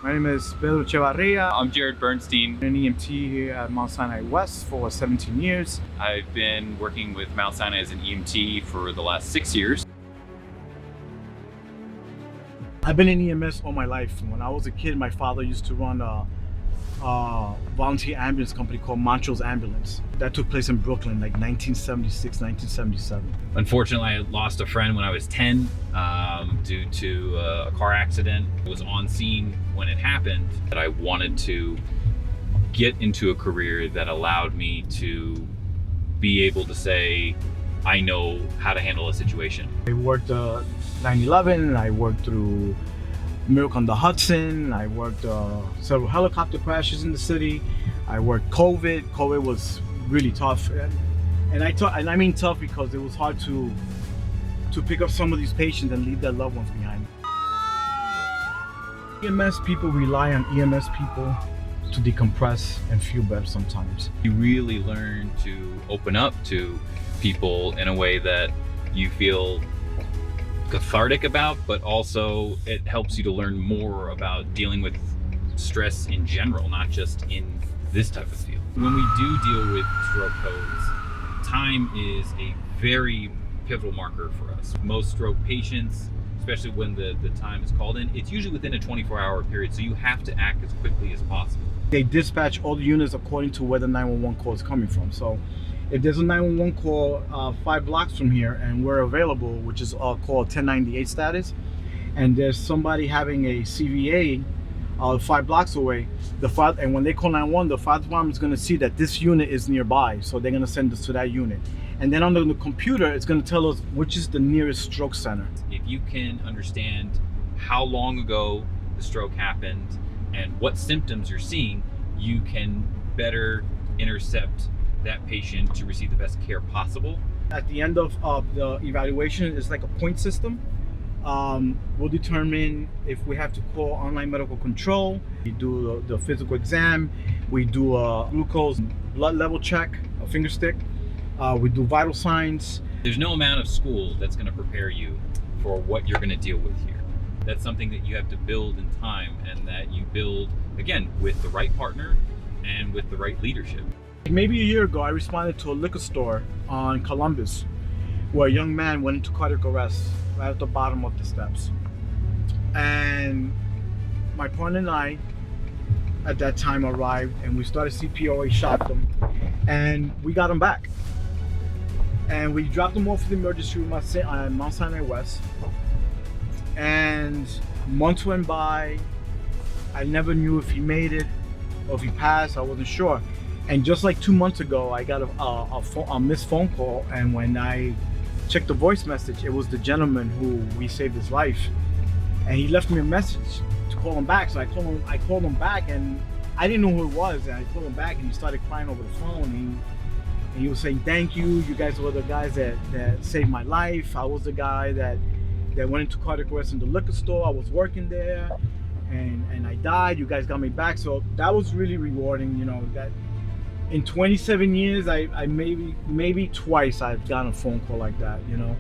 My name is Pedro Echevarria. I'm Bernstein. I'm an EMT here at Mount Sinai West for 17 years. I've been working with Mount Sinai as an EMT for the last 6 years. I've been in EMS all my life. When I was a kid, my father used to run a volunteer ambulance company called Montrose Ambulance. That took place in Brooklyn, like 1976, 1977. Unfortunately, I lost a friend when I was 10 due to a car accident. I was on scene when it happened. That I wanted to get into a career that allowed me to be able to say, I know how to handle a situation. I worked 9/11, I worked through Miracle on the Hudson, I worked several helicopter crashes in the city, I worked COVID. COVID was really tough, and I mean tough because it was hard to pick up some of these patients and leave their loved ones behind. EMS people rely on EMS people to decompress and feel better sometimes. You really learn to open up to people in a way that you feel cathartic about, but also it helps you to learn more about dealing with stress in general, not just in this type of field. When we do deal with stroke codes, time is a very pivotal marker for us. Most stroke patients, especially when the time is called in, it's usually within a 24-hour period, so you have to act as quickly as possible. They dispatch all the units according to where the 911 call is coming from. So if there's a 911 call 5 blocks from here and we're available, which is called 1098 status, and there's somebody having a CVA 5 blocks away, and when they call 911, the fire department is going to see that this unit is nearby, so they're going to send us to that unit. And then on the computer, it's going to tell us which is the nearest stroke center. If you can understand how long ago the stroke happened and what symptoms you're seeing, you can better intercept that patient to receive the best care possible. At the end of the evaluation, it's like a point system. We'll determine if we have to call online medical control. We do the physical exam. We do a glucose blood level check, a finger stick. We do vital signs. There's no amount of school that's going to prepare you for what you're going to deal with here. That's something that you have to build in time, and that you build, again, with the right partner and with the right leadership. Maybe a year ago, I responded to a liquor store on Columbus where a young man went into cardiac arrest right at the bottom of the steps. And my partner and I, at that time, arrived and we started CPR, we shocked him, and we got him back. And we dropped him off at the emergency room at Mount Sinai West. And months went by. I never knew if he made it or if he passed. I wasn't sure. And just like 2 months ago, I got a missed phone call, and when I checked the voice message, it was the gentleman who we saved his life, and he left me a message to call him back. So I called him back, and I didn't know who it was, and I called him back, and he started crying over the phone, and he was saying, "Thank you. You guys were the guys that saved my life. I was the guy that went into cardiac arrest in the liquor store. I was working there, and I died. You guys got me back." So that was really rewarding, you know. That in 27 years, I maybe twice I've gotten a phone call like that, you know.